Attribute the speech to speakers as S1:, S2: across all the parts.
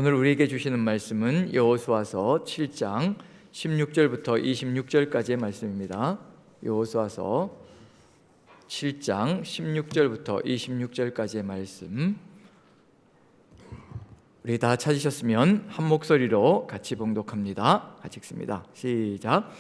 S1: 오늘 우리에게 주시는 말씀은 여호수아서 7장 16절부터 26절까지의 말씀입니다. 여호수아서 7장 16절부터 26절까지의 말씀, 우리 다 찾으셨으면 한 목소리로 같이 봉독합니다. 같이 읽습니다. 시작.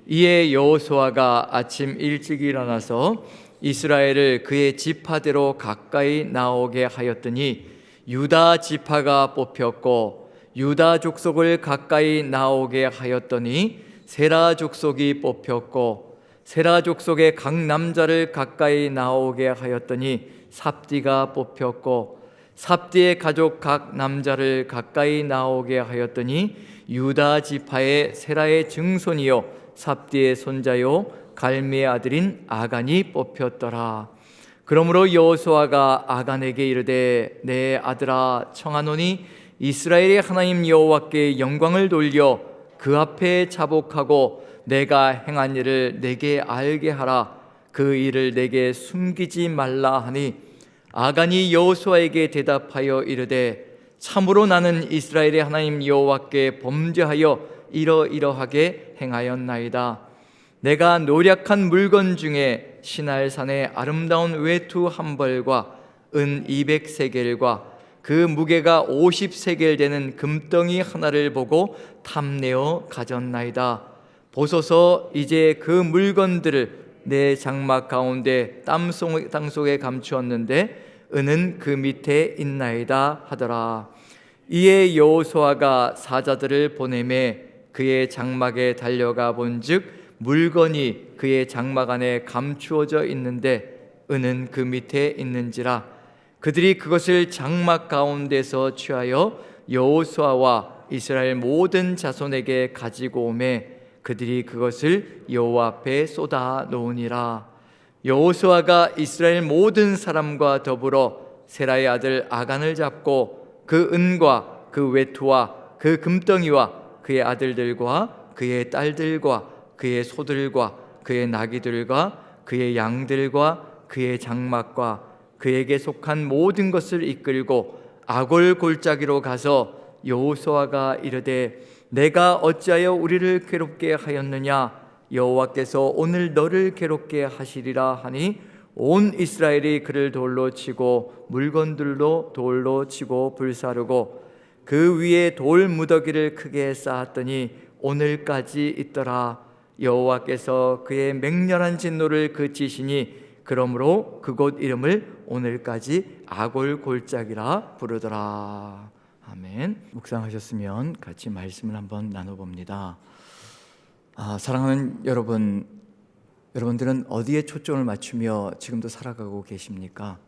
S1: 이에 여호수아가 아침 일찍 일어나서 이스라엘을 그의 지파대로 가까이 나오게 하였더니 유다 지파가 뽑혔고, 유다 족속을 가까이 나오게 하였더니 세라 족속이 뽑혔고, 세라 족속의 각 남자를 가까이 나오게 하였더니 삽디가 뽑혔고, 삽디의 가족 각 남자를 가까이 나오게 하였더니 유다 지파의 세라의 증손이요 삽디의 손자요 갈미의 아들인 아간이 뽑혔더라. 그러므로 여호수아가 아간에게 이르되, 내 아들아, 청하노니 이스라엘의 하나님 여호와께 영광을 돌려 그 앞에 자복하고 내가 행한 일을 내게 알게 하라. 그 일을 내게 숨기지 말라 하니, 아간이 여호수아에게 대답하여 이르되, 참으로 나는 이스라엘의 하나님 여호와께 범죄하여 이러이러하게 행하였나이다. 내가 노략한 물건 중에 시날산의 아름다운 외투 한 벌과 은 200세겔과 그 무게가 50세겔 되는 금덩이 하나를 보고 탐내어 가졌나이다. 보소서, 이제 그 물건들을 내 장막 가운데 땅 속에 감추었는데 은은 그 밑에 있나이다 하더라. 이에 여호수아가 사자들을 보내매 그의 장막에 달려가 본즉 물건이 그의 장막 안에 감추어져 있는데 은은 그 밑에 있는지라. 그들이 그것을 장막 가운데서 취하여 여호수아와 이스라엘 모든 자손에게 가지고 오매 그들이 그것을 여호와 앞에 쏟아 놓으니라. 여호수아가 이스라엘 모든 사람과 더불어 세라의 아들 아간을 잡고 그 은과 그 외투와 그 금덩이와 그의 아들들과 그의 딸들과 그의 소들과 그의 나귀들과 그의 양들과 그의 장막과 그에게 속한 모든 것을 이끌고 아골 골짜기로 가서 여호수아가 이르되, 내가 어찌하여 우리를 괴롭게 하였느냐? 여호와께서 오늘 너를 괴롭게 하시리라 하니 온 이스라엘이 그를 돌로 치고 물건들로 돌로 치고 불사르고 그 위에 돌 무더기를 크게 쌓았더니 오늘까지 있더라. 여호와께서 그의 맹렬한 진노를 그치시니 그러므로 그곳 이름을 오늘까지 아골 골짜기라 부르더라. 아멘. 묵상하셨으면 같이 말씀을 한번 나눠봅니다. 사랑하는 여러분들은 어디에 초점을 맞추며 지금도 살아가고 계십니까?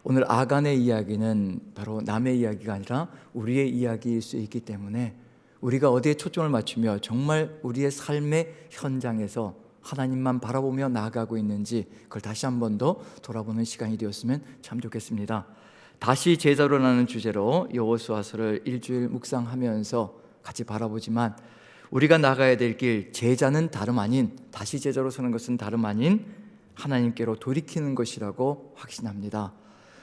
S1: 오늘 아간의 이야기는 바로 남의 이야기가 아니라 우리의 이야기일 수 있기 때문에 우리가 어디에 초점을 맞추며 정말 우리의 삶의 현장에서 하나님만 바라보며 나아가고 있는지 그걸 다시 한 번 더 돌아보는 시간이 되었으면 참 좋겠습니다. 다시 제자로라는 주제로 여호수아서를 일주일 묵상하면서 같이 바라보지만 우리가 나가야 될 길, 제자는 다름 아닌, 다시 제자로 서는 것은 다름 아닌 하나님께로 돌이키는 것이라고 확신합니다.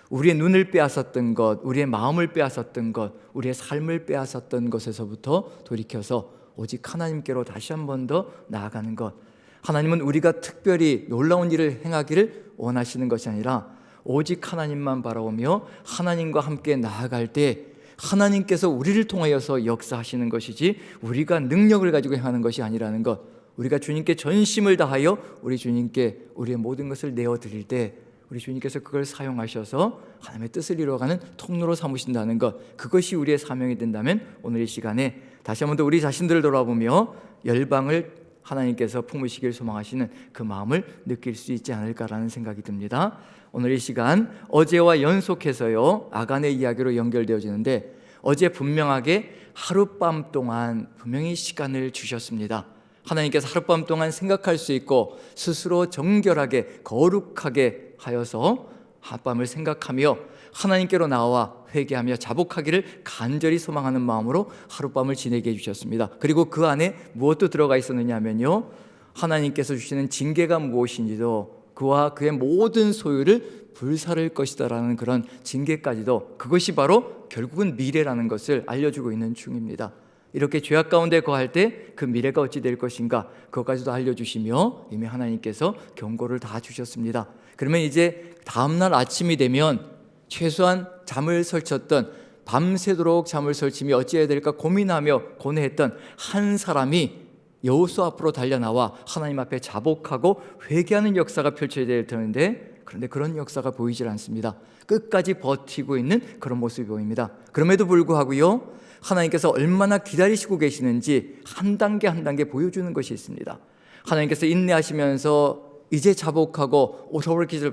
S1: 우리의 눈을 빼앗았던 것, 우리의 마음을 빼앗았던 것, 우리의 삶을 빼앗았던 것에서부터 돌이켜서 오직 하나님께로 다시 한 번 더 나아가는 것. 하나님은 우리가 특별히 놀라운 일을 행하기를 원하시는 것이 아니라 오직 하나님만 바라보며 하나님과 함께 나아갈 때 하나님께서 우리를 통하여서 역사하시는 것이지 우리가 능력을 가지고 행하는 것이 아니라는 것. 우리가 주님께 전심을 다하여 우리 주님께 우리의 모든 것을 내어드릴 때 우리 주님께서 그걸 사용하셔서 하나님의 뜻을 이루어가는 통로로 삼으신다는 것, 그것이 우리의 사명이 된다면 오늘 이 시간에 다시 한 번 더 우리 자신들을 돌아보며 열방을 하나님께서 품으시길 소망하시는 그 마음을 느낄 수 있지 않을까라는 생각이 듭니다. 오늘 이 시간 어제와 연속해서요 아간의 이야기로 연결되어지는데, 어제 분명하게 하룻밤 동안 분명히 시간을 주셨습니다. 하나님께서 하룻밤 동안 생각할 수 있고 스스로 정결하게 거룩하게 하여서 하룻밤을 생각하며 하나님께로 나와 회개하며 자복하기를 간절히 소망하는 마음으로 하룻밤을 지내게 해주셨습니다. 그리고 그 안에 무엇도 들어가 있었느냐 하면요, 하나님께서 주시는 징계가 무엇인지도 그와 그의 모든 소유를 불사를 것이다라는 그런 징계까지도, 그것이 바로 결국은 미래라는 것을 알려주고 있는 중입니다. 이렇게 죄악 가운데 거할 때 그 미래가 어찌 될 것인가, 그것까지도 알려주시며 이미 하나님께서 경고를 다 주셨습니다. 그러면 이제 다음날 아침이 되면 최소한 잠을 설쳤던, 밤새도록 잠을 설치며 어찌해야 될까 고민하며 고뇌했던 한 사람이 여호수아 앞으로 달려나와 하나님 앞에 자복하고 회개하는 역사가 펼쳐져야 되는데, 그런데 그런 역사가 보이질 않습니다. 끝까지 버티고 있는 그런 모습이 보입니다. 그럼에도 불구하고요, 하나님께서 얼마나 기다리시고 계시는지 한 단계 한 단계 보여주는 것이 있습니다. 하나님께서 인내하시면서 이제 자복하고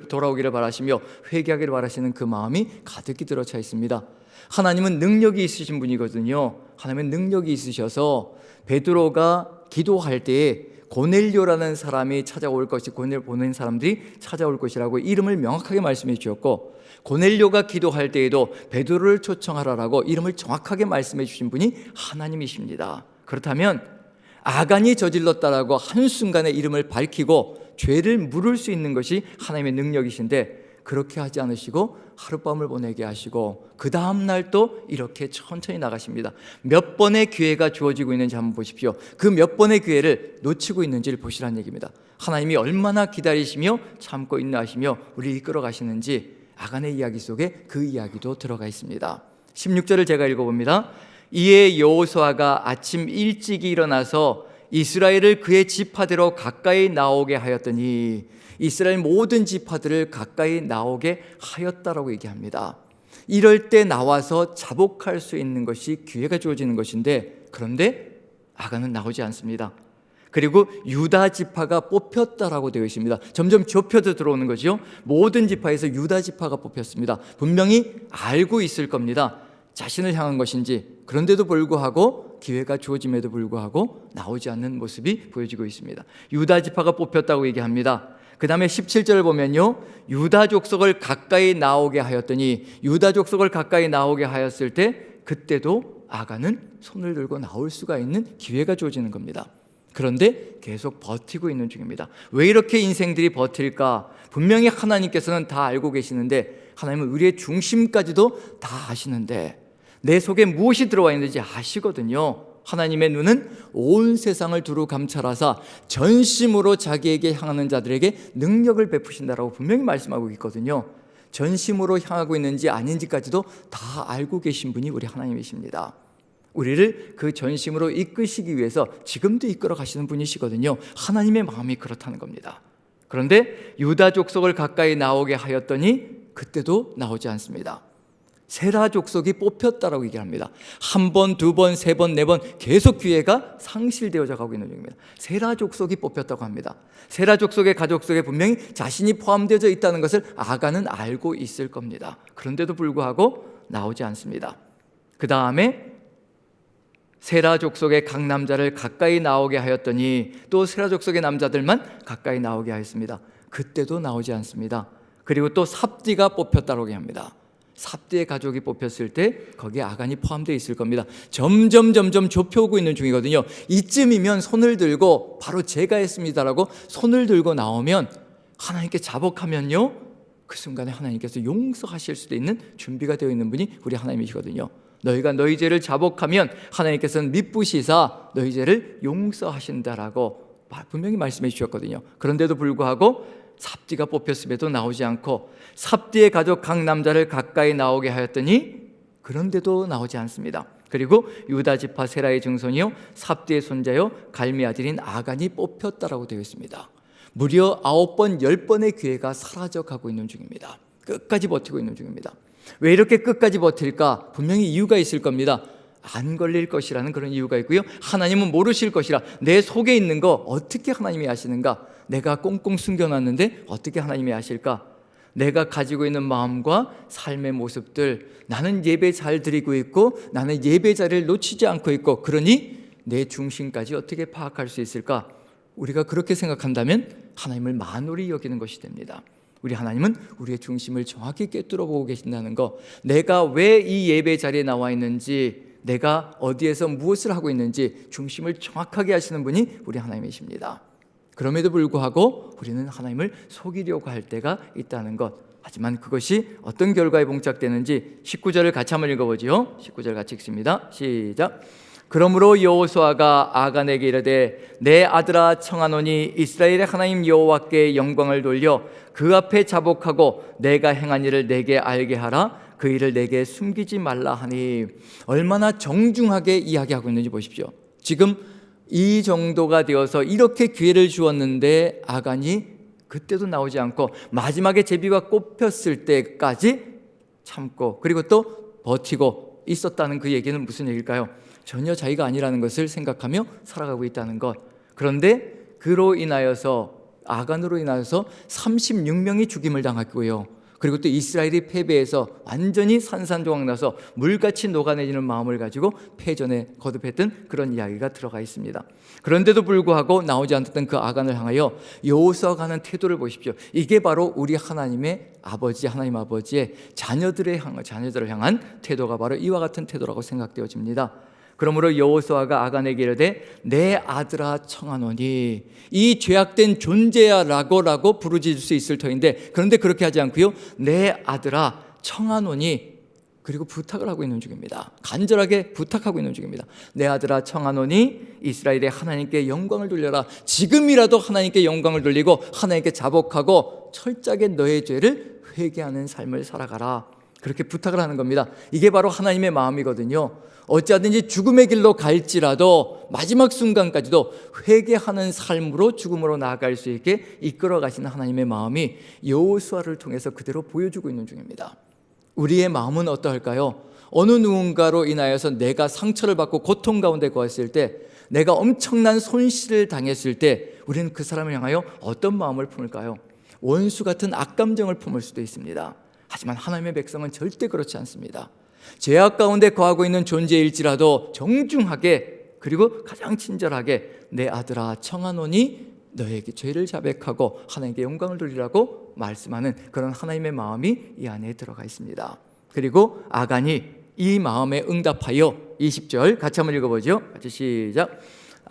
S1: 돌아오기를 바라시며 회개하기를 바라시는 그 마음이 가득히 들어차 있습니다. 하나님은 능력이 있으신 분이거든요. 하나님은 능력이 있으셔서 베드로가 기도할 때에 고넬료라는 사람이 찾아올 것이, 고넬료 보낸 사람들이 찾아올 것이라고 이름을 명확하게 말씀해 주셨고, 고넬료가 기도할 때에도 베드로를 초청하라라고 이름을 정확하게 말씀해 주신 분이 하나님이십니다. 그렇다면 아간이 저질렀다라고 한순간에 이름을 밝히고 죄를 물을 수 있는 것이 하나님의 능력이신데, 그렇게 하지 않으시고 하룻밤을 보내게 하시고 그 다음날 또 이렇게 천천히 나가십니다. 몇 번의 기회가 주어지고 있는지 한번 보십시오. 그 몇 번의 기회를 놓치고 있는지를 보시라는 얘기입니다. 하나님이 얼마나 기다리시며 참고 인내하시며 우리를 이끌어 가시는지 아간의 이야기 속에 그 이야기도 들어가 있습니다. 16절을 제가 읽어봅니다. 이에 여호수아가 아침 일찍이 일어나서 이스라엘을 그의 지파대로 가까이 나오게 하였더니, 이스라엘 모든 지파들을 가까이 나오게 하였다라고 얘기합니다. 이럴 때 나와서 자복할 수 있는 것이 기회가 주어지는 것인데, 그런데 아간은 나오지 않습니다. 그리고 유다 지파가 뽑혔다라고 되어 있습니다. 점점 좁혀져 들어오는 거죠. 모든 지파에서 유다 지파가 뽑혔습니다. 분명히 알고 있을 겁니다. 자신을 향한 것인지. 그런데도 불구하고 기회가 주어짐에도 불구하고 나오지 않는 모습이 보여지고 있습니다. 유다 지파가 뽑혔다고 얘기합니다. 그 다음에 17절을 보면요, 유다 족속을 가까이 나오게 하였더니, 유다 족속을 가까이 나오게 하였을 때 그때도 아간은 손을 들고 나올 수가 있는 기회가 주어지는 겁니다. 그런데 계속 버티고 있는 중입니다. 왜 이렇게 인생들이 버틸까? 분명히 하나님께서는 다 알고 계시는데, 하나님은 우리의 중심까지도 다 아시는데, 내 속에 무엇이 들어와 있는지 아시거든요. 하나님의 눈은 온 세상을 두루 감찰하사 전심으로 자기에게 향하는 자들에게 능력을 베푸신다라고 분명히 말씀하고 있거든요. 전심으로 향하고 있는지 아닌지까지도 다 알고 계신 분이 우리 하나님이십니다. 우리를 그 전심으로 이끄시기 위해서 지금도 이끌어 가시는 분이시거든요. 하나님의 마음이 그렇다는 겁니다. 그런데 유다 족속을 가까이 나오게 하였더니 그때도 나오지 않습니다. 세라 족속이 뽑혔다라고 얘기합니다. 한 번, 두 번, 세 번, 네 번 계속 기회가 상실되어져 가고 있는 중입니다. 세라 족속이 뽑혔다고 합니다. 세라 족속의 가족 속에 분명히 자신이 포함되어 있다는 것을 아간은 알고 있을 겁니다. 그런데도 불구하고 나오지 않습니다. 그 다음에 세라 족속의 각 남자를 가까이 나오게 하였더니 또 세라 족속의 남자들만 가까이 나오게 하였습니다. 그때도 나오지 않습니다. 그리고 또 삽디가 뽑혔다고 합니다. 삽디의 가족이 뽑혔을 때 거기에 아간이 포함되어 있을 겁니다. 점점 좁혀오고 있는 중이거든요. 이쯤이면 손을 들고 바로 제가 했습니다라고 손을 들고 나오면, 하나님께 자복하면요, 그 순간에 하나님께서 용서하실 수도 있는 준비가 되어 있는 분이 우리 하나님이시거든요. 너희가 너희 죄를 자복하면 하나님께서는 미쁘시사 너희 죄를 용서하신다라고 분명히 말씀해 주셨거든요. 그런데도 불구하고 삽디가 뽑혔음에도 나오지 않고, 삽디의 가족 각 남자를 가까이 나오게 하였더니 그런데도 나오지 않습니다. 그리고 유다 지파 세라의 증손이요 삽디의 손자요 갈미 아들인 아간이 뽑혔다라고 되어 있습니다. 무려 9번, 10번의 기회가 사라져가고 있는 중입니다. 끝까지 버티고 있는 중입니다. 왜 이렇게 끝까지 버틸까? 분명히 이유가 있을 겁니다. 안 걸릴 것이라는 그런 이유가 있고요, 하나님은 모르실 것이라. 내 속에 있는 거 어떻게 하나님이 아시는가? 내가 꽁꽁 숨겨놨는데 어떻게 하나님이 아실까? 내가 가지고 있는 마음과 삶의 모습들, 나는 예배 잘 드리고 있고 나는 예배 자리를 놓치지 않고 있고, 그러니 내 중심까지 어떻게 파악할 수 있을까? 우리가 그렇게 생각한다면 하나님을 만홀히 여기는 것이 됩니다. 우리 하나님은 우리의 중심을 정확히 꿰뚫어 보고 계신다는 거, 내가 왜 이 예배 자리에 나와 있는지, 내가 어디에서 무엇을 하고 있는지 중심을 정확하게 하시는 분이 우리 하나님이십니다. 그럼에도 불구하고 우리는 하나님을 속이려고 할 때가 있다는 것. 하지만 그것이 어떤 결과에 봉착되는지 19절을 같이 한번 읽어보죠. 19절 같이 읽습니다. 시작. 그러므로 여호수아가 아간에게 이르되 내 아들아 청하노니 이스라엘의 하나님 여호와께 영광을 돌려 그 앞에 자복하고 내가 행한 일을 내게 알게 하라. 그 일을 내게 숨기지 말라 하니. 얼마나 정중하게 이야기하고 있는지 보십시오. 지금 이 정도가 되어서 이렇게 기회를 주었는데 아간이 그때도 나오지 않고 마지막에 제비가 꼽혔을 때까지 참고 그리고 또 버티고 있었다는 그 얘기는 무슨 얘기일까요? 전혀 자기가 아니라는 것을 생각하며 살아가고 있다는 것. 그런데 그로 인하여서 아간으로 인하여서 36명이 죽임을 당했고요. 그리고 또 이스라엘이 패배해서 완전히 산산조각나서 물같이 녹아내리는 마음을 가지고 패전에 거듭했던 그런 이야기가 들어가 있습니다. 그런데도 불구하고 나오지 않았던 그 아간을 향하여 여호수아가 하는 태도를 보십시오. 이게 바로 우리 하나님의 아버지, 하나님 아버지의 자녀들을 향한 태도가 바로 이와 같은 태도라고 생각되어집니다. 그러므로 여호수아가 아간에게 이르되 내 아들아 청하노니. 이 죄악된 존재야 라고 부르짖을 수 있을 터인데 그런데 그렇게 하지 않고요, 내 아들아 청하노니, 그리고 부탁을 하고 있는 중입니다. 간절하게 부탁하고 있는 중입니다. 내 아들아 청하노니 이스라엘의 하나님께 영광을 돌려라. 지금이라도 하나님께 영광을 돌리고 하나님께 자복하고 철저하게 너의 죄를 회개하는 삶을 살아가라. 그렇게 부탁을 하는 겁니다. 이게 바로 하나님의 마음이거든요. 어찌하든지 죽음의 길로 갈지라도 마지막 순간까지도 회개하는 삶으로 죽음으로 나아갈 수 있게 이끌어 가시는 하나님의 마음이 여호수아를 통해서 그대로 보여주고 있는 중입니다. 우리의 마음은 어떠할까요? 어느 누군가로 인하여서 내가 상처를 받고 고통 가운데 거했을 때, 내가 엄청난 손실을 당했을 때 우리는 그 사람을 향하여 어떤 마음을 품을까요? 원수 같은 악감정을 품을 수도 있습니다. 하지만 하나님의 백성은 절대 그렇지 않습니다. 죄악 가운데 거하고 있는 존재일지라도 정중하게 그리고 가장 친절하게 내 아들아 청하노니 너에게 죄를 자백하고 하나님께 영광을 돌리라고 말씀하는 그런 하나님의 마음이 이 안에 들어가 있습니다. 그리고 아간이 이 마음에 응답하여 20절 같이 한번 읽어보죠. 같이 시작.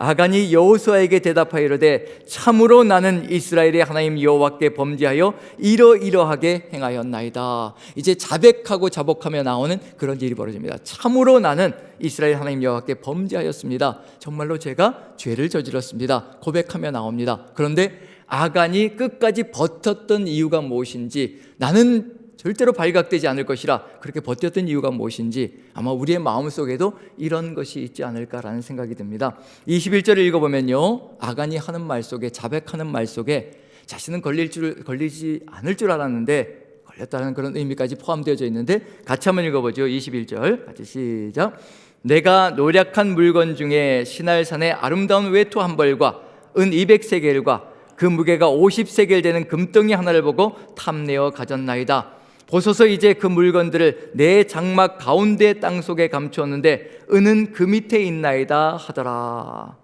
S1: 아간이 여호수아에게 대답하여 이르되 참으로 나는 이스라엘의 하나님 여호와께 범죄하여 이러이러하게 행하였나이다. 이제 자백하고 자복하며 나오는 그런 일이 벌어집니다. 참으로 나는 이스라엘 하나님 여호와께 범죄하였습니다. 정말로 제가 죄를 저질렀습니다. 고백하며 나옵니다. 그런데 아간이 끝까지 버텼던 이유가 무엇인지, 나는 절대로 발각되지 않을 것이라 그렇게 버텼던 이유가 무엇인지 아마 우리의 마음속에도 이런 것이 있지 않을까라는 생각이 듭니다. 21절을 읽어보면요, 아간이 하는 말 속에, 자백하는 말 속에 자신은 걸리지 않을 줄 알았는데 걸렸다는 그런 의미까지 포함되어져 있는데 같이 한번 읽어보죠. 21절 같이 시작. 내가 노략한 물건 중에 시날산의 아름다운 외투 한 벌과 은 200세겔과 그 무게가 50세겔 되는 금덩이 하나를 보고 탐내어 가졌나이다. 보소서 이제 그 물건들을 내 장막 가운데 땅속에 감추었는데 은은 그 밑에 있나이다 하더라.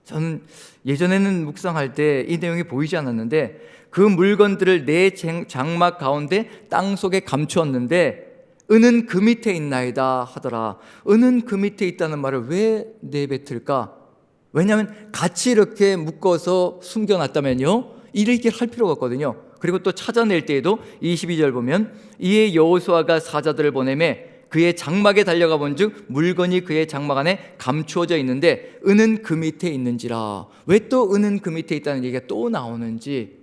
S1: 저는 예전에는 묵상할 때 이 내용이 보이지 않았는데 그 물건들을 내 장막 가운데 땅속에 감추었는데 은은 그 밑에 있나이다 하더라. 은은 그 밑에 있다는 말을 왜 내뱉을까? 왜냐하면 같이 이렇게 묶어서 숨겨놨다면요, 이렇게 할 필요가 없거든요. 그리고 또 찾아낼 때에도 22절 보면 이에 여호수아가 사자들을 보내매 그의 장막에 달려가 본즉 물건이 그의 장막 안에 감추어져 있는데 은은 그 밑에 있는지라. 왜 또 은은 그 밑에 있다는 얘기가 또 나오는지,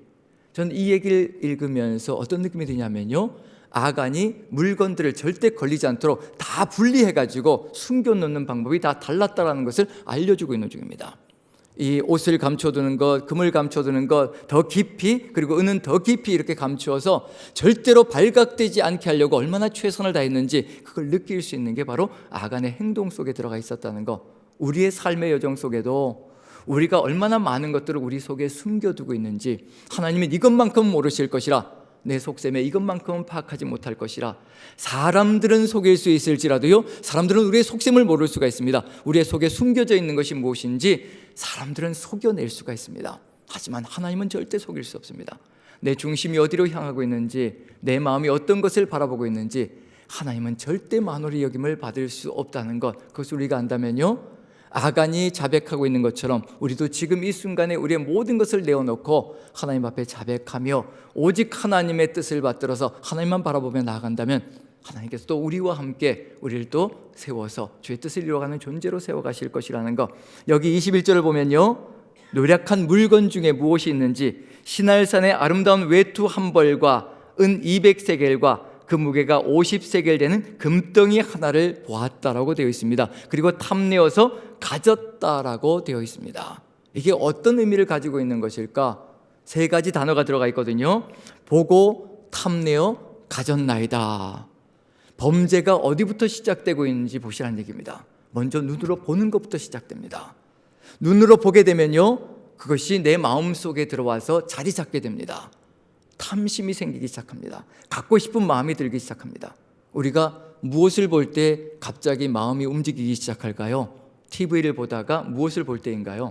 S1: 저는 이 얘기를 읽으면서 어떤 느낌이 드냐면요, 아간이 물건들을 절대 걸리지 않도록 다 분리해가지고 숨겨놓는 방법이 다 달랐다는 것을 알려주고 있는 중입니다. 이 옷을 감춰두는 것, 금을 감춰두는 것 더 깊이, 그리고 은은 더 깊이 이렇게 감추어서 절대로 발각되지 않게 하려고 얼마나 최선을 다했는지 그걸 느낄 수 있는 게 바로 아간의 행동 속에 들어가 있었다는 것. 우리의 삶의 여정 속에도 우리가 얼마나 많은 것들을 우리 속에 숨겨두고 있는지, 하나님은 이것만큼은 모르실 것이라, 내 속셈에 이것만큼은 파악하지 못할 것이라. 사람들은 속일 수 있을지라도요, 사람들은 우리의 속셈을 모를 수가 있습니다. 우리의 속에 숨겨져 있는 것이 무엇인지 사람들은 속여낼 수가 있습니다. 하지만 하나님은 절대 속일 수 없습니다. 내 중심이 어디로 향하고 있는지, 내 마음이 어떤 것을 바라보고 있는지 하나님은 절대 만홀히 여김을 받을 수 없다는 것, 그것을 우리가 안다면요, 아간이 자백하고 있는 것처럼 우리도 지금 이 순간에 우리의 모든 것을 내어놓고 하나님 앞에 자백하며 오직 하나님의 뜻을 받들어서 하나님만 바라보며 나아간다면 하나님께서 또 우리와 함께 우리를 또 세워서 주의 뜻을 이루어가는 존재로 세워가실 것이라는 것. 여기 21절을 보면요, 노략한 물건 중에 무엇이 있는지 시날산의 아름다운 외투 한 벌과 은 200세겔과 그 무게가 50세겔 되는 금덩이 하나를 보았다라고 되어 있습니다. 그리고 탐내어서 가졌다라고 되어 있습니다. 이게 어떤 의미를 가지고 있는 것일까? 세 가지 단어가 들어가 있거든요. 보고 탐내어 가졌나이다. 범죄가 어디부터 시작되고 있는지 보시라는 얘기입니다. 먼저 눈으로 보는 것부터 시작됩니다. 눈으로 보게 되면요, 그것이 내 마음속에 들어와서 자리 잡게 됩니다. 탐심이 생기기 시작합니다. 갖고 싶은 마음이 들기 시작합니다. 우리가 무엇을 볼 때 갑자기 마음이 움직이기 시작할까요? TV를 보다가 무엇을 볼 때인가요?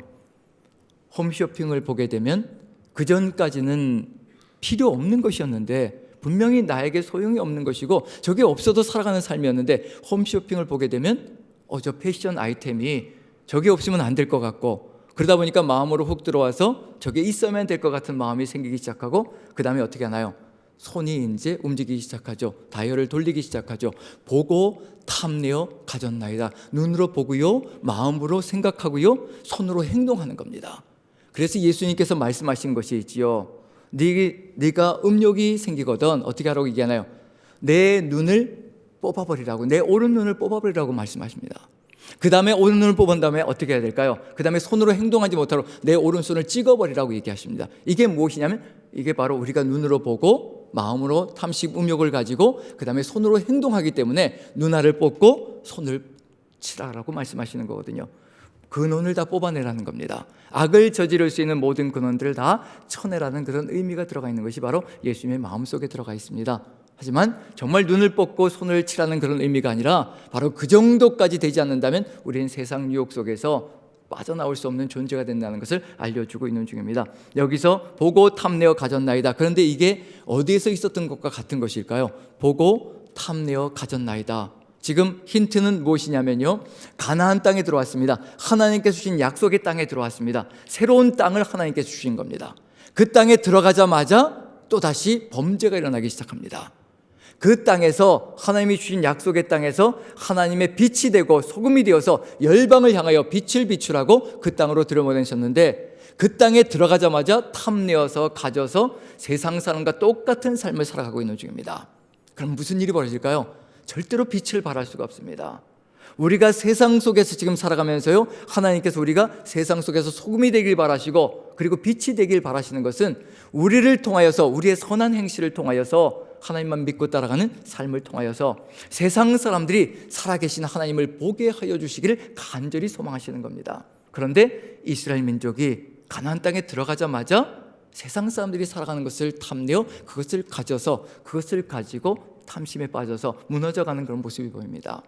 S1: 홈쇼핑을 보게 되면 그전까지는 필요 없는 것이었는데 분명히 나에게 소용이 없는 것이고 저게 없어도 살아가는 삶이었는데 홈쇼핑을 보게 되면 저 패션 아이템이 저게 없으면 안 될 것 같고, 그러다 보니까 마음으로 훅 들어와서 저게 있어야만 될 것 같은 마음이 생기기 시작하고, 그 다음에 어떻게 하나요? 손이 이제 움직이기 시작하죠. 다이얼을 돌리기 시작하죠. 보고 탐내어 가졌나이다. 눈으로 보고요, 마음으로 생각하고요, 손으로 행동하는 겁니다. 그래서 예수님께서 말씀하신 것이 있지요. 네가 음욕이 생기거든 어떻게 하라고 얘기하나요? 내 눈을 뽑아버리라고, 내 오른 눈을 뽑아버리라고 말씀하십니다. 그 다음에 오른눈을 뽑은 다음에 어떻게 해야 될까요? 그 다음에 손으로 행동하지 못하도록 내 오른손을 찍어버리라고 얘기하십니다. 이게 무엇이냐면 이게 바로 우리가 눈으로 보고 마음으로 탐식 음욕을 가지고 그 다음에 손으로 행동하기 때문에 눈알을 뽑고 손을 치라라고 말씀하시는 거거든요. 근원을 다 뽑아내라는 겁니다. 악을 저지를 수 있는 모든 근원들을 다 쳐내라는 그런 의미가 들어가 있는 것이 바로 예수님의 마음속에 들어가 있습니다. 하지만 정말 눈을 뽑고 손을 치라는 그런 의미가 아니라 바로 그 정도까지 되지 않는다면 우리는 세상 유혹 속에서 빠져나올 수 없는 존재가 된다는 것을 알려주고 있는 중입니다. 여기서 보고 탐내어 가졌나이다. 그런데 이게 어디에서 있었던 것과 같은 것일까요? 보고 탐내어 가졌나이다. 지금 힌트는 무엇이냐면요, 가나안 땅에 들어왔습니다. 하나님께서 주신 약속의 땅에 들어왔습니다. 새로운 땅을 하나님께서 주신 겁니다. 그 땅에 들어가자마자 또다시 범죄가 일어나기 시작합니다. 그 땅에서, 하나님이 주신 약속의 땅에서 하나님의 빛이 되고 소금이 되어서 열방을 향하여 빛을 비추라고 그 땅으로 들여보내셨는데, 그 땅에 들어가자마자 탐내어서 가져서 세상 사람과 똑같은 삶을 살아가고 있는 중입니다. 그럼 무슨 일이 벌어질까요? 절대로 빛을 발할 수가 없습니다. 우리가 세상 속에서 지금 살아가면서요, 하나님께서 우리가 세상 속에서 소금이 되길 바라시고 그리고 빛이 되길 바라시는 것은 우리를 통하여서, 우리의 선한 행실을 통하여서, 하나님만 믿고 따라가는 삶을 통하여서 세상 사람들이 살아계신 하나님을 보게 하여 주시기를 간절히 소망하시는 겁니다. 그런데 이스라엘 민족이 가나안 땅에 들어가자마자 세상 사람들이 살아가는 것을 탐내어 그것을 가져서, 그것을 가지고 탐심에 빠져서 무너져가는 그런 모습이 보입니다.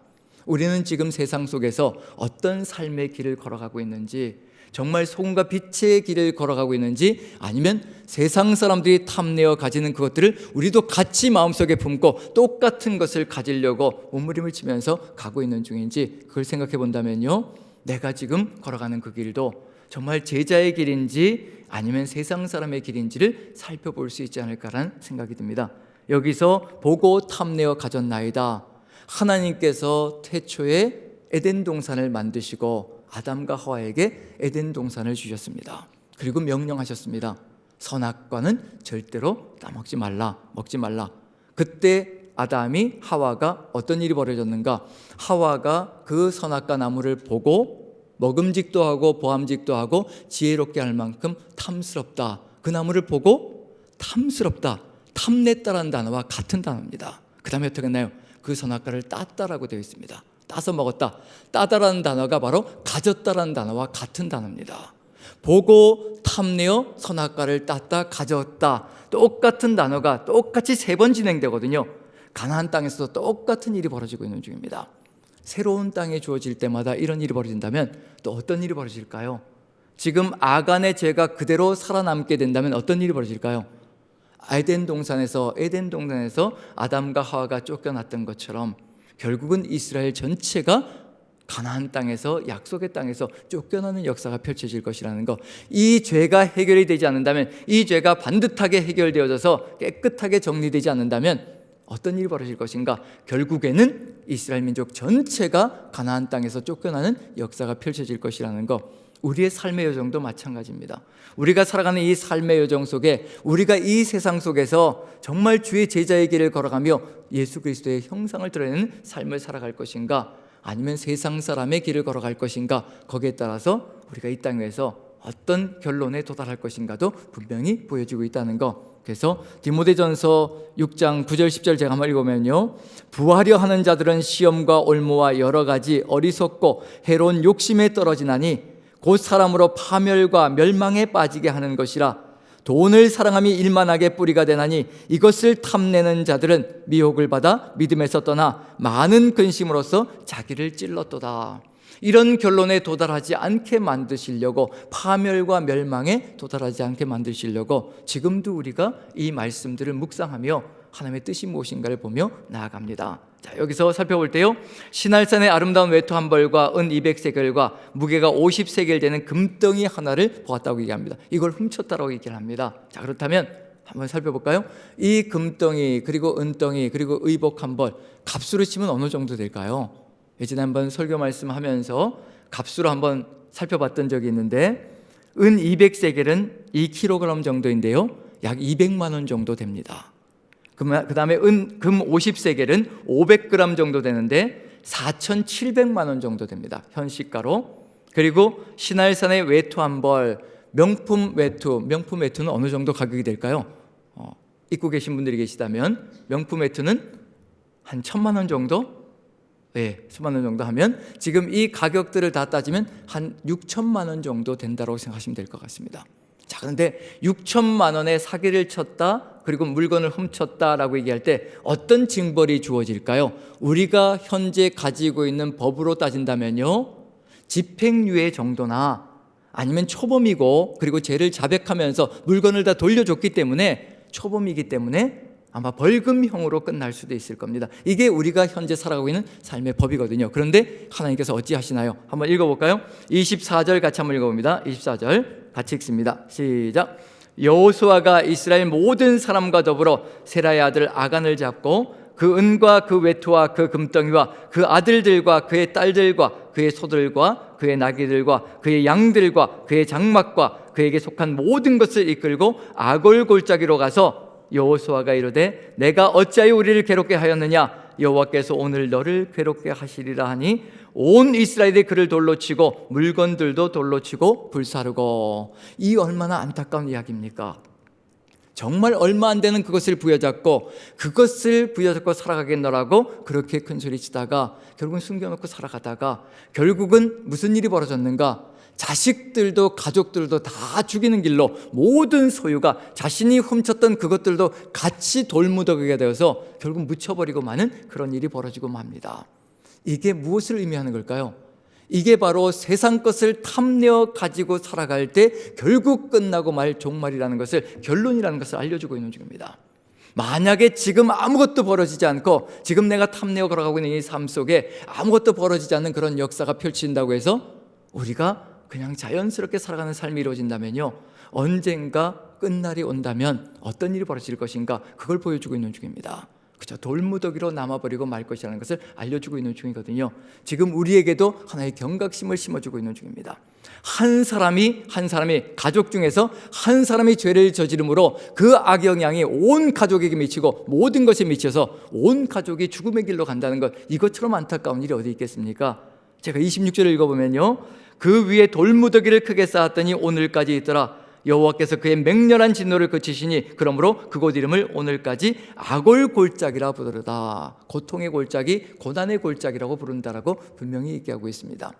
S1: 우리는 지금 세상 속에서 어떤 삶의 길을 걸어가고 있는지, 정말 소금과 빛의 길을 걸어가고 있는지, 아니면 세상 사람들이 탐내어 가지는 그것들을 우리도 같이 마음속에 품고 똑같은 것을 가지려고 몸부림을 치면서 가고 있는 중인지, 그걸 생각해 본다면요, 내가 지금 걸어가는 그 길도 정말 제자의 길인지 아니면 세상 사람의 길인지를 살펴볼 수 있지 않을까라는 생각이 듭니다. 여기서 보고 탐내어 가졌나이다. 하나님께서 태초에 에덴 동산을 만드시고 아담과 하와에게 에덴 동산을 주셨습니다. 그리고 명령하셨습니다. 선악과는 절대로 따먹지 말라, 먹지 말라. 그때 아담이, 하와가 어떤 일이 벌어졌는가? 하와가 그 선악과 나무를 보고 먹음직도 하고 보암직도 하고 지혜롭게 할 만큼 탐스럽다. 그 나무를 보고 탐스럽다, 탐냈다라는 단어와 같은 단어입니다. 그 다음에 어떻게 했나요? 그 선악과를 땄다라고 되어 있습니다. 따서 먹었다. 따다라는 단어가 바로 가졌다라는 단어와 같은 단어입니다. 보고 탐내어 선악과를 땄다, 가졌다, 똑같은 단어가 똑같이 3번 진행되거든요. 가나안 땅에서도 똑같은 일이 벌어지고 있는 중입니다. 새로운 땅에 주어질 때마다 이런 일이 벌어진다면 또 어떤 일이 벌어질까요? 지금 아간의 죄가 그대로 살아남게 된다면 어떤 일이 벌어질까요? 에덴 동산에서 아담과 하와가 쫓겨났던 것처럼 결국은 이스라엘 전체가 가나안 땅에서, 약속의 땅에서 쫓겨나는 역사가 펼쳐질 것이라는 것. 이 죄가 해결이 되지 않는다면, 이 죄가 반듯하게 해결되어져서 깨끗하게 정리되지 않는다면 어떤 일이 벌어질 것인가? 결국에는 이스라엘 민족 전체가 가나안 땅에서 쫓겨나는 역사가 펼쳐질 것이라는 것. 우리의 삶의 여정도 마찬가지입니다. 우리가 살아가는 이 삶의 여정 속에 우리가 이 세상 속에서 정말 주의 제자의 길을 걸어가며 예수 그리스도의 형상을 드러내는 삶을 살아갈 것인가, 아니면 세상 사람의 길을 걸어갈 것인가, 거기에 따라서 우리가 이 땅에서 어떤 결론에 도달할 것인가도 분명히 보여지고 있다는 것. 그래서 디모데전서 6장 9절 10절 제가 한번 읽어보면요, 부하려 하는 자들은 시험과 올무와 여러 가지 어리석고 해로운 욕심에 떨어지나니 곧 사람으로 파멸과 멸망에 빠지게 하는 것이라. 돈을 사랑함이 일만하게 뿌리가 되나니 이것을 탐내는 자들은 미혹을 받아 믿음에서 떠나 많은 근심으로써 자기를 찔렀도다. 이런 결론에 도달하지 않게 만드시려고, 파멸과 멸망에 도달하지 않게 만드시려고 지금도 우리가 이 말씀들을 묵상하며 하나님의 뜻이 무엇인가를 보며 나아갑니다. 자, 여기서 살펴볼 때요, 시날산의 아름다운 외투 한 벌과 은 200세겔과 무게가 50세겔 되는 금덩이 하나를 보았다고 얘기합니다. 이걸 훔쳤다라고 얘기를 합니다. 자, 그렇다면 한번 살펴볼까요? 이 금덩이, 그리고 은덩이, 그리고 의복 한 벌, 값으로 치면 어느 정도 될까요? 예전에 한번 설교 말씀하면서 값으로 한번 살펴봤던 적이 있는데, 은 200세겔은 2kg 정도인데요, 약 200만 원 정도 됩니다. 그 다음에 금 50세겔은 500g 정도 되는데 4,700만 원 정도 됩니다, 현시가로. 그리고 신할산의 외투 한 벌, 명품 외투는 어느 정도 가격이 될까요? 입고 계신 분들이 계시다면 명품 외투는 한 1,000만 원 정도? 네, 1,000만 원 정도 하면 지금 이 가격들을 다 따지면 한 6천만 원 정도 된다고 생각하시면 될 것 같습니다. 자, 그런데 6천만 원에 사기를 쳤다, 그리고 물건을 훔쳤다라고 얘기할 때 어떤 징벌이 주어질까요? 우리가 현재 가지고 있는 법으로 따진다면요, 집행유예 정도나 아니면 초범이고, 그리고 죄를 자백하면서 물건을 다 돌려줬기 때문에 초범이기 때문에 아마 벌금형으로 끝날 수도 있을 겁니다. 이게 우리가 현재 살아가고 있는 삶의 법이거든요. 그런데 하나님께서 어찌 하시나요? 한번 읽어볼까요? 24절 같이 한번 읽어봅니다. 24절 같이 읽습니다. 시작. 여호수아가 이스라엘 모든 사람과 더불어 세라의 아들 아간을 잡고 그 은과 그 외투와 그 금덩이와 그 아들들과 그의 딸들과 그의 소들과 그의 나귀들과 그의 양들과 그의 장막과 그에게 속한 모든 것을 이끌고 아골 골짜기로 가서 여호수아가 이르되 내가 어찌하여 우리를 괴롭게 하였느냐, 여호와께서 오늘 너를 괴롭게 하시리라 하니 온 이스라엘이 그를 돌로 치고 물건들도 돌로 치고 불사르고. 이 얼마나 안타까운 이야기입니까? 정말 얼마 안 되는 그것을 부여잡고 살아가겠노라고 그렇게 큰 소리 치다가 결국은 숨겨놓고 살아가다가 결국은 무슨 일이 벌어졌는가? 자식들도 가족들도 다 죽이는 길로 모든 소유가, 자신이 훔쳤던 그것들도 같이 돌무더기가 되어서 결국 묻혀버리고 마는 그런 일이 벌어지고 맙니다. 이게 무엇을 의미하는 걸까요? 이게 바로 세상 것을 탐내어 가지고 살아갈 때 결국 끝나고 말 종말이라는 것을, 결론이라는 것을 알려주고 있는 중입니다. 만약에 지금 아무것도 벌어지지 않고 지금 내가 탐내어 걸어가고 있는 이 삶 속에 아무것도 벌어지지 않는 그런 역사가 펼친다고 해서 우리가 그냥 자연스럽게 살아가는 삶이 이루어진다면요, 언젠가 끝날이 온다면 어떤 일이 벌어질 것인가, 그걸 보여주고 있는 중입니다. 그저 돌무더기로 남아버리고 말 것이라는 것을 알려주고 있는 중이거든요. 지금 우리에게도 하나의 경각심을 심어주고 있는 중입니다. 한 사람이 가족 중에서 한 사람이 죄를 저지름으로 그 악영향이 온 가족에게 미치고 모든 것에 미쳐서 온 가족이 죽음의 길로 간다는 것, 이것처럼 안타까운 일이 어디 있겠습니까? 제가 26절을 읽어보면요, 그 위에 돌무더기를 크게 쌓았더니 오늘까지 있더라. 여호와께서 그의 맹렬한 진노를 그치시니 그러므로 그곳 이름을 오늘까지 아골 골짜기라 부르다. 고통의 골짜기, 고난의 골짜기라고 부른다라고 분명히 얘기하고 있습니다.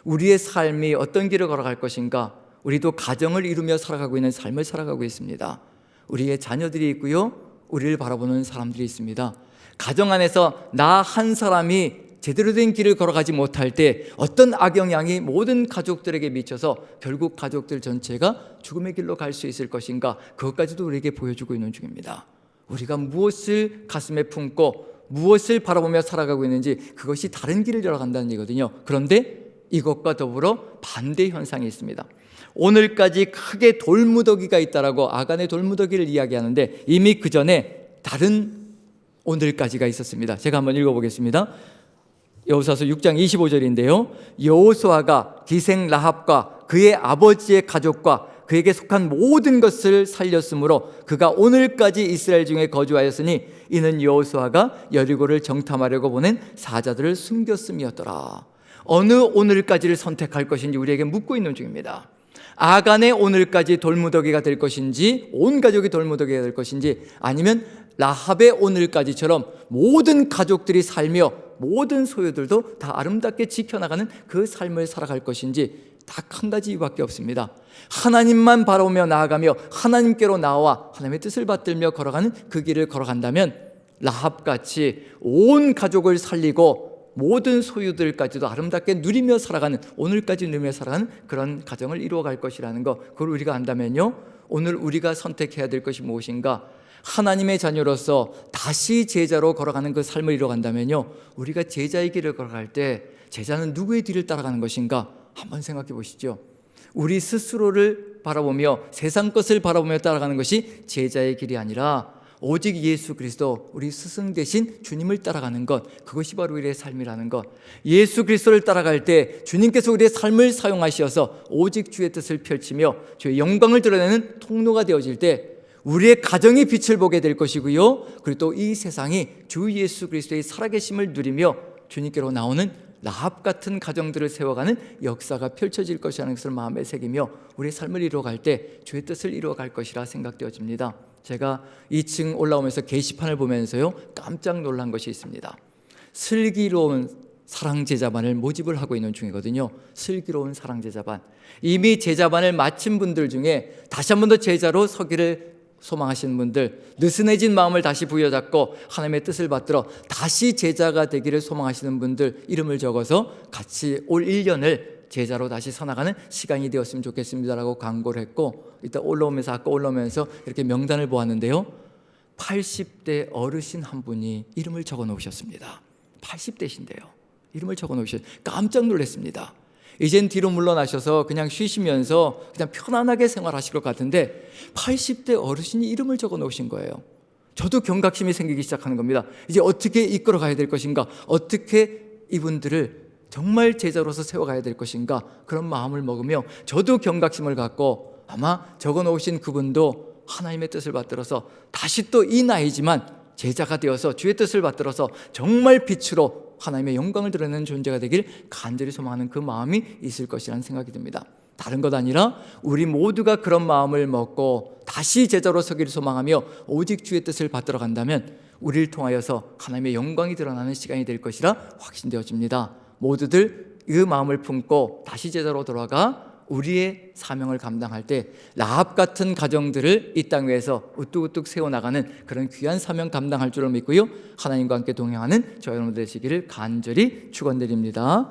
S1: 우리의 삶이 어떤 길을 걸어갈 것인가? 우리도 가정을 이루며 살아가고 있는 삶을 살아가고 있습니다. 우리의 자녀들이 있고요, 우리를 바라보는 사람들이 있습니다. 가정 안에서 나 한 사람이 제대로 된 길을 걸어가지 못할 때 어떤 악영향이 모든 가족들에게 미쳐서 결국 가족들 전체가 죽음의 길로 갈 수 있을 것인가, 그것까지도 우리에게 보여주고 있는 중입니다. 우리가 무엇을 가슴에 품고 무엇을 바라보며 살아가고 있는지 그것이 다른 길을 열어간다는 얘기거든요. 그런데 이것과 더불어 반대 현상이 있습니다. 오늘까지 크게 돌무더기가 있다라고 아간의 돌무더기를 이야기하는데 이미 그 전에 다른 오늘까지가 있었습니다. 제가 한번 읽어보겠습니다. 여호수아서 6장 25절인데요. 여호수아가 기생 라합과 그의 아버지의 가족과 그에게 속한 모든 것을 살렸으므로 그가 오늘까지 이스라엘 중에 거주하였으니 이는 여호수아가 여리고를 정탐하려고 보낸 사자들을 숨겼음이었더라. 어느 오늘까지를 선택할 것인지 우리에게 묻고 있는 중입니다. 아간의 오늘까지 돌무더기가 될 것인지, 온 가족이 돌무더기가 될 것인지, 아니면 라합의 오늘까지처럼 모든 가족들이 살며 모든 소유들도 다 아름답게 지켜나가는 그 삶을 살아갈 것인지 딱 한 가지 이유밖에 없습니다. 하나님만 바라보며 나아가며 하나님께로 나와 하나님의 뜻을 받들며 걸어가는 그 길을 걸어간다면 라합같이 온 가족을 살리고 모든 소유들까지도 아름답게 누리며 살아가는, 오늘까지 누리며 살아가는 그런 가정을 이루어갈 것이라는 것, 그걸 우리가 안다면요, 오늘 우리가 선택해야 될 것이 무엇인가? 하나님의 자녀로서 다시 제자로 걸어가는 그 삶을 이루어간다면요, 우리가 제자의 길을 걸어갈 때 제자는 누구의 뒤를 따라가는 것인가? 한번 생각해 보시죠. 우리 스스로를 바라보며 세상 것을 바라보며 따라가는 것이 제자의 길이 아니라 오직 예수 그리스도, 우리 스승 대신 주님을 따라가는 것, 그것이 바로 우리의 삶이라는 것. 예수 그리스도를 따라갈 때 주님께서 우리의 삶을 사용하셔서 오직 주의 뜻을 펼치며 주의 영광을 드러내는 통로가 되어질 때 우리의 가정이 빛을 보게 될 것이고요, 그리고 또 이 세상이 주 예수 그리스도의 살아계심을 누리며 주님께로 나오는 라합 같은 가정들을 세워가는 역사가 펼쳐질 것이라는 것을 마음에 새기며 우리의 삶을 이루어갈 때 주의 뜻을 이루어갈 것이라 생각되어집니다. 제가 2층 올라오면서 게시판을 보면서요, 깜짝 놀란 것이 있습니다. 슬기로운 사랑제자반을 모집을 하고 있는 중이거든요. 슬기로운 사랑제자반, 이미 제자반을 마친 분들 중에 다시 한 번 더 제자로 서기를 소망하시는 분들, 느슨해진 마음을 다시 부여잡고 하나님의 뜻을 받들어 다시 제자가 되기를 소망하시는 분들 이름을 적어서 같이 올 1년을 제자로 다시 서나가는 시간이 되었으면 좋겠습니다라고 광고를 했고, 이따 올라오면서, 아까 올라오면서 이렇게 명단을 보았는데요, 80대 어르신 한 분이 이름을 적어 놓으셨습니다. 80대신데요 이름을 적어 놓으셨어요. 깜짝 놀랐습니다. 이젠 뒤로 물러나셔서 그냥 쉬시면서 그냥 편안하게 생활하실 것 같은데 80대 어르신이 이름을 적어 놓으신 거예요. 저도 경각심이 생기기 시작하는 겁니다. 이제 어떻게 이끌어 가야 될 것인가, 어떻게 이분들을 정말 제자로서 세워가야 될 것인가, 그런 마음을 먹으며 저도 경각심을 갖고 아마 적어 놓으신 그분도 하나님의 뜻을 받들어서 다시 또 이 나이지만 제자가 되어서 주의 뜻을 받들어서 정말 빛으로 하나님의 영광을 드러내는 존재가 되길 간절히 소망하는 그 마음이 있을 것이라는 생각이 듭니다. 다른 것 아니라 우리 모두가 그런 마음을 먹고 다시 제자로 서기를 소망하며 오직 주의 뜻을 받들어 간다면 우리를 통하여서 하나님의 영광이 드러나는 시간이 될 것이라 확신되어집니다. 모두들 그 마음을 품고 다시 제자로 돌아가 우리의 사명을 감당할 때 라합 같은 가정들을 이 땅 위에서 우뚝우뚝 세워나가는 그런 귀한 사명 감당할 줄을 믿고요, 하나님과 함께 동행하는 저 여러분 되시기를 간절히 축원드립니다.